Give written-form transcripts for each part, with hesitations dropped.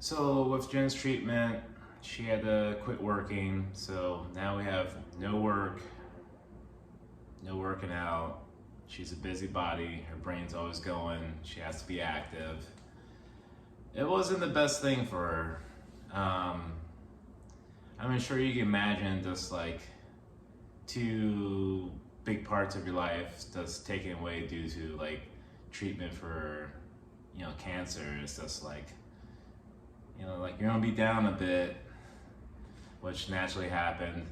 So with Jen's treatment, she had to quit working. So now we have no work, no working out. She's a busybody. Her brain's always going. She has to be active. It wasn't the best thing for her. I'm sure you can imagine just like two big parts of your life just taken away due to like treatment for cancer. It's just like like you're gonna be down a bit, which naturally happened.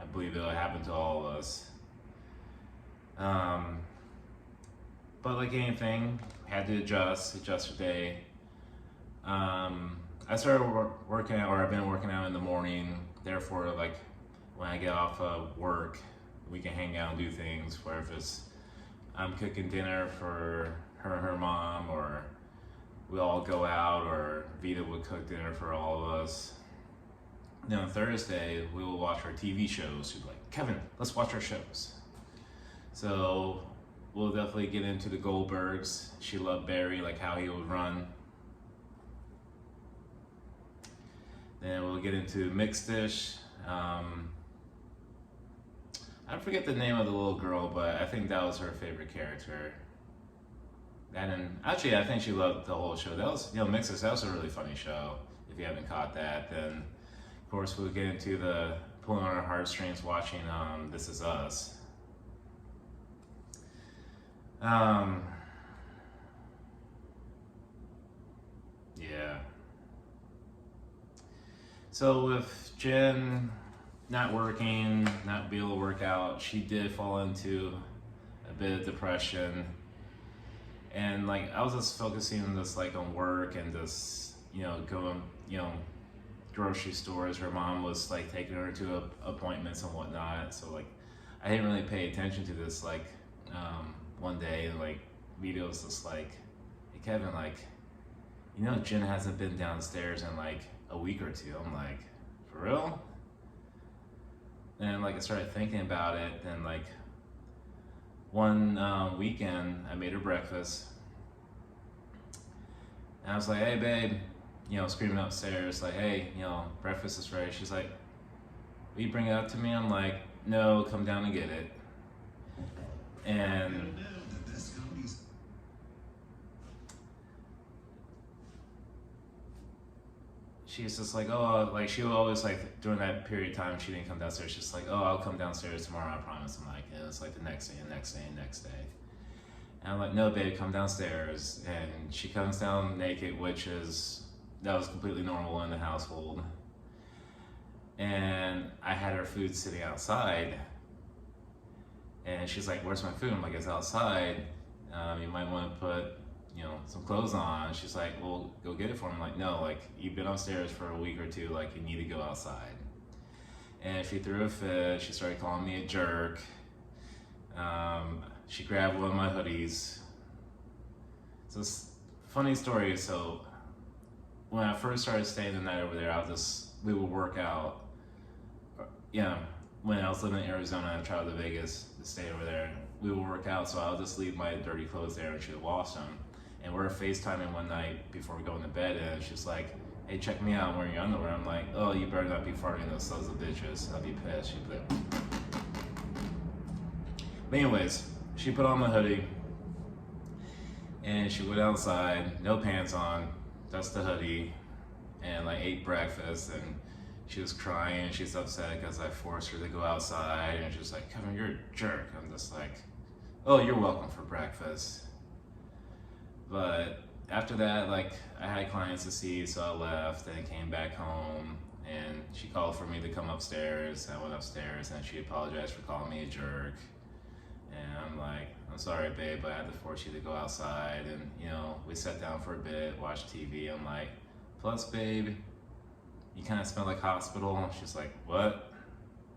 I believe it'll happen to all of us. But like anything, had to adjust your day. I started working out, or I've been working out in the morning. Therefore, like when I get off of work, we can hang out and do things. Where if it's I'm cooking dinner for her and her mom, or we all go out, or Vita would cook dinner for all of us. Then on Thursday, we will watch our TV shows. She'd be like, Kevin, let's watch our shows. So we'll definitely get into the Goldbergs. She loved Barry, like how he would run. Then we'll get into Mixed Dish. I forget the name of the little girl, but I think that was her favorite character. And actually, I think she loved the whole show. That was, Mixed Dish, that was a really funny show. If you haven't caught that, then of course we'll get into the pulling on our heartstrings watching This Is Us. Yeah. So with Jen not working, not being able to work out, she did fall into a bit of depression. And like I was just focusing on this like on work and just going grocery stores. Her mom was like taking her to appointments and whatnot. So like I didn't really pay attention to this. Like one day like Vita was just like, hey Kevin, like Jen hasn't been downstairs in like a week or two. I'm like, for real? And like I started thinking about it. Then like one weekend I made her breakfast, and I was like, hey babe, screaming upstairs like, hey, breakfast is ready. She's like, will you bring it up to me? I'm like, no, come down and get it. And she's just like, oh, like she would always like during that period of time she didn't come downstairs. She's like, oh, I'll come downstairs tomorrow, I promise. I'm like, and it's like the next day, and next day, and next day. And I'm like, no, babe, come downstairs. And she comes down naked, that was completely normal in the household. And I had her food sitting outside, and she's like, where's my food? I'm like, it's outside. You might want to put some clothes on. She's like, well, go get it for me. I'm like, no, like you've been upstairs for a week or two, like you need to go outside. And she threw a fit. She started calling me a jerk. She grabbed one of my hoodies. So it's a funny story. So when I first started staying the night over there, we would work out. When I was living in Arizona, I traveled to Vegas to stay over there. We would work out, so I'll just leave my dirty clothes there and she would wash them. And we're FaceTiming one night before we go into bed, and she's like, hey, check me out, I'm wearing your underwear. I'm like, oh, you better not be farting those sons of bitches. I'll be pissed. She'd be like... But anyways, she put on my hoodie, and she went outside, no pants on, just the hoodie, and like ate breakfast, and she was crying, she's upset because I forced her to go outside, and she's like, Kevin, you're a jerk. I'm just like, oh, you're welcome for breakfast. But after that, like I had clients to see, so I left and came back home, and she called for me to come upstairs. I went upstairs and she apologized for calling me a jerk. And I'm like, I'm sorry, babe, but I had to force you to go outside. And we sat down for a bit, watched TV. I'm like, plus, babe, you kind of smell like hospital. She's like, what?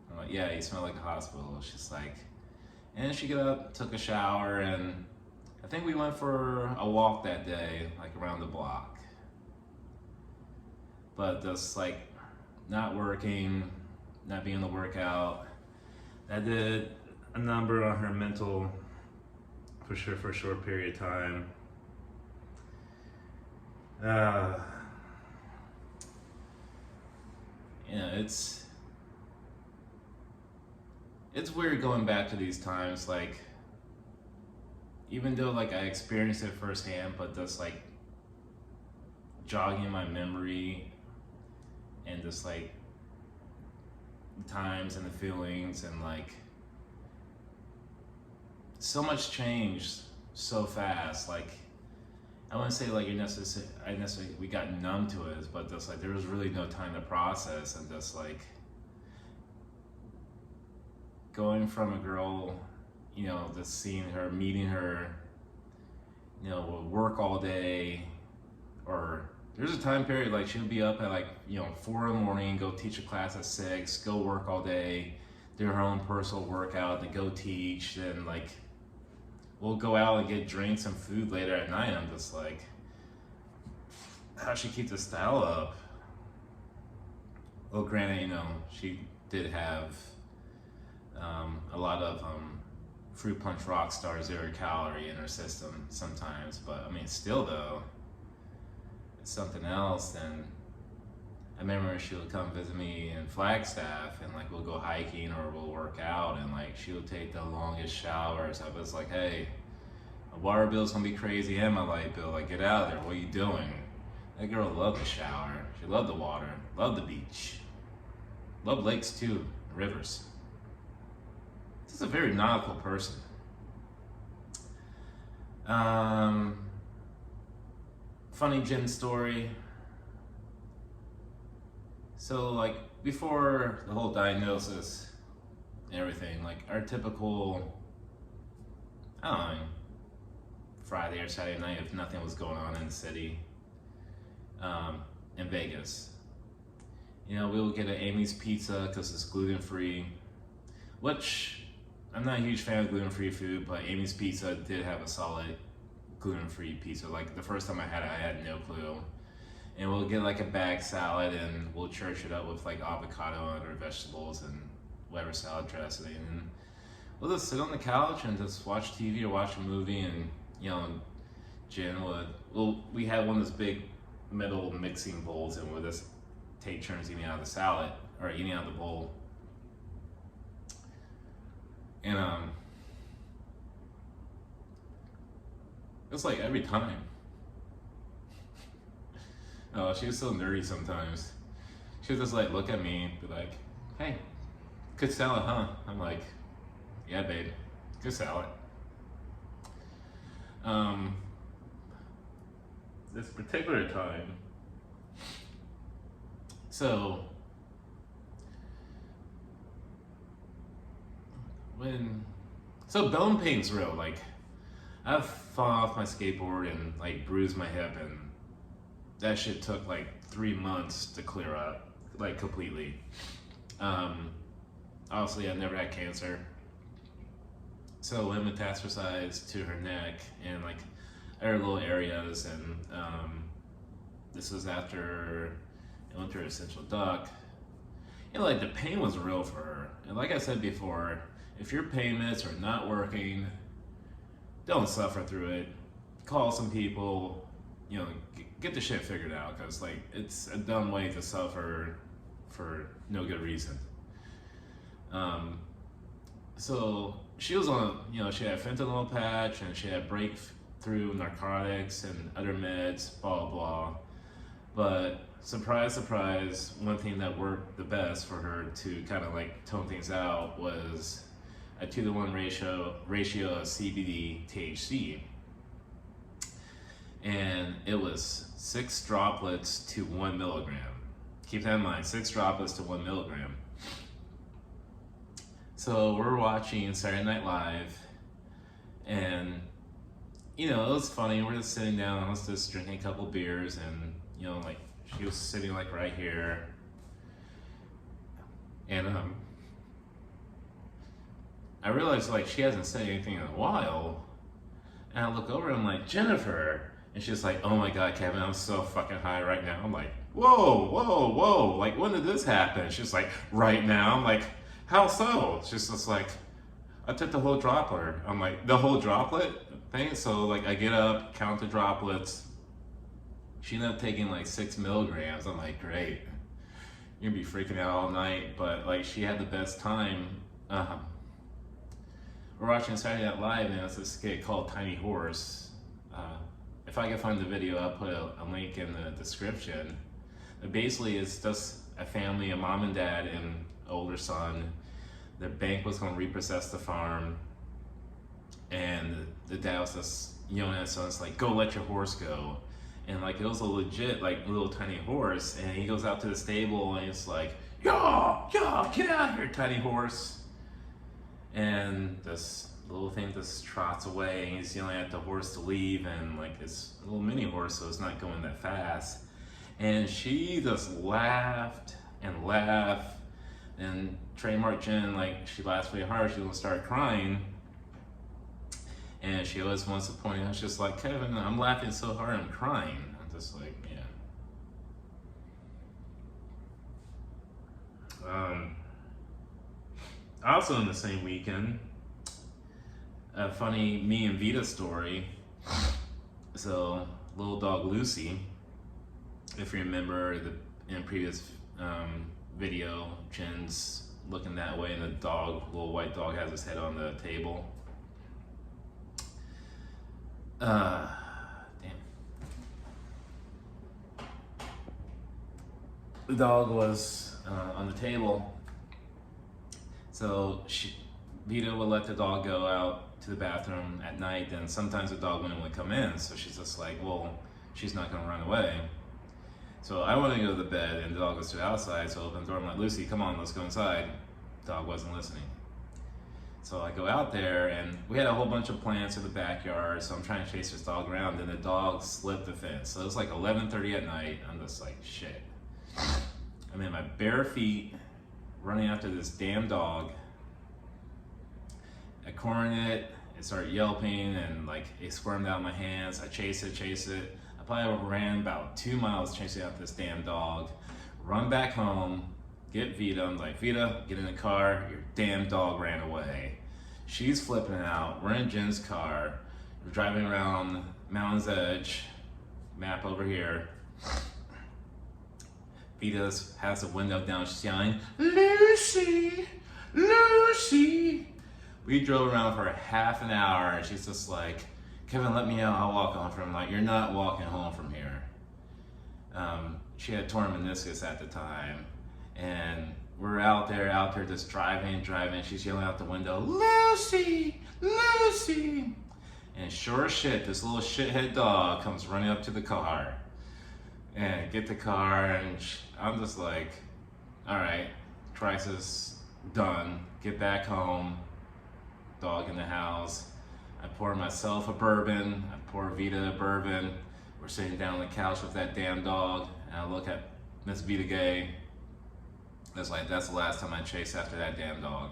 I'm like, yeah, you smell like a hospital. She's like, and then she got up, took a shower, and I think we went for a walk that day, like around the block. But just like not working, not being able to work out, that did a number on her mental for sure for a short period of time. you know, it's weird going back to these times, like, even though like I experienced it firsthand, but just like jogging my memory and just like the times and the feelings, and like so much changed so fast. Like, I wouldn't say like I necessarily we got numb to it, but just like there was really no time to process, and just like going from a girl, you know, just seeing her, meeting her, you know, will work all day, or there's a time period like she'll be up at like, you know, 4 in the morning, go teach a class at 6, go work all day, do her own personal workout, then go teach, then like we'll go out and get drinks and food later at night. I'm just like, how she keep the style up? Well, granted, you know, she did have a lot of Fruit Punch Rockstar 0 calorie in her system sometimes, but I mean, still though, it's something else. And I remember she would come visit me in Flagstaff, and like we'll go hiking or we'll work out, and like she would take the longest showers. I was like, hey, my water bill's gonna be crazy and my light bill. Like, get out of there. What are you doing? That girl loved the shower. She loved the water. Loved the beach. Loved lakes too, rivers. She's a very nautical person. Funny gym story. So like before the whole diagnosis and everything, like our typical, I don't know, Friday or Saturday night, if nothing was going on in the city, in Vegas, you know, we would get an Amy's Pizza because it's gluten-free, which I'm not a huge fan of gluten-free food, but Amy's Pizza did have a solid gluten-free pizza. Like the first time I had no clue. And we'll get like a bag salad, and we'll church it up with like avocado and other vegetables and whatever salad dressing. And we'll just sit on the couch and just watch TV or watch a movie. And you know, Jen would, we had one of those big metal mixing bowls, and we'll just take turns eating out of the salad or eating out of the bowl. And it's like every time. Oh, she was so nerdy sometimes. She would just like look at me and be like, hey, good salad, huh? I'm like, yeah, babe, good salad. This particular time, so bone pain's real. Like, I've fallen off my skateboard and like bruised my hip, and that shit took like 3 months to clear up, like completely. Obviously I never had cancer, so it metastasized to her neck and like other little areas, and this was after I went through essential duct. You know, like the pain was real for her, and like I said before, if your pain meds are not working, don't suffer through it. Call some people, you know, get the shit figured out, because like it's a dumb way to suffer for no good reason. So she was on, you know, she had fentanyl patch, and she had breakthrough narcotics and other meds, blah blah. But surprise, surprise, one thing that worked the best for her to kind of like tone things out was a 2-to-1 ratio of CBD THC. And it was 6 droplets to 1 milligram. Keep that in mind, 6 droplets to 1 milligram. So we're watching Saturday Night Live, and you know, it was funny. We're just sitting down, I was just drinking a couple beers, and you know, like she was sitting like right here, and I realized like she hasn't said anything in a while, and I look over and I'm like, Jennifer. And she's like, oh my God, Kevin, I'm so fucking high right now. I'm like, whoa, whoa, whoa. Like, when did this happen? She's like, right now. I'm like, how so? She's just like, I took the whole droplet. I'm like, the whole droplet thing? So like, I get up, count the droplets. She ended up taking like 6 milligrams. I'm like, great. you're gonna be freaking out all night. But like, she had the best time. We're watching Saturday Night Live, and it's this skit called Tiny Horse. If I can find the video, I'll put a link in the description. But basically, it's just a family, a mom and dad and older son. The bank was going to repossess the farm, and the dad was just yelling at his son, it's like, go let your horse go. And like, it was a legit, like, little tiny horse, and he goes out to the stable, and he's like, yeah, get out of here, tiny horse. And this little thing just trots away, and he's yelling at the horse to leave, and like, it's a little mini horse, so it's not going that fast. And she just laughed and laughed, and trademark Jen, like, she laughs really hard, she's gonna start crying. And she always wants to point out, she's like, Kevin, I'm laughing so hard I'm crying. I'm just like, yeah. Also in the same weekend, a funny me and Vita story. So, little dog Lucy, if you remember in previous video, Jen's looking that way, and the dog, little white dog, has his head on the table. Damn. The dog was on the table, so Vita would let the dog go out to the bathroom at night, and sometimes the dog wouldn't want to come in, so she's just like, well, she's not going to run away. So I want to go to the bed, and the dog goes to the outside, so I open the door, I'm like, Lucy, come on, let's go inside. The dog wasn't listening. So I go out there, and we had a whole bunch of plants in the backyard, so I'm trying to chase this dog around, and the dog slipped the fence. So it was like 11:30 at night. I'm just like, shit. I'm in my bare feet, running after this damn dog. I cornered it, it started yelping, and like, it squirmed out of my hands. I chase it. I probably ran about 2 miles chasing after this damn dog. Run back home, get Vita. I'm like, Vita, get in the car. Your damn dog ran away. She's flipping out. We're in Jen's car. We're driving around Mountain's Edge. Map over here. Vita has the window down. She's yelling, Lucy, Lucy. We drove around for half an hour, and she's just like, Kevin, let me out. I'll walk home from. Like, you're not walking home from here. She had torn meniscus at the time. And we're out there just driving. She's yelling out the window, Lucy, Lucy. And sure as shit, this little shithead dog comes running up to the car. And get the car, and I'm just like, all right, crisis done. Get back home. Dog in the house. I pour myself a bourbon. I pour Vita a bourbon. We're sitting down on the couch with that damn dog. And I look at Miss Vita Gay. It's like, that's the last time I chased after that damn dog.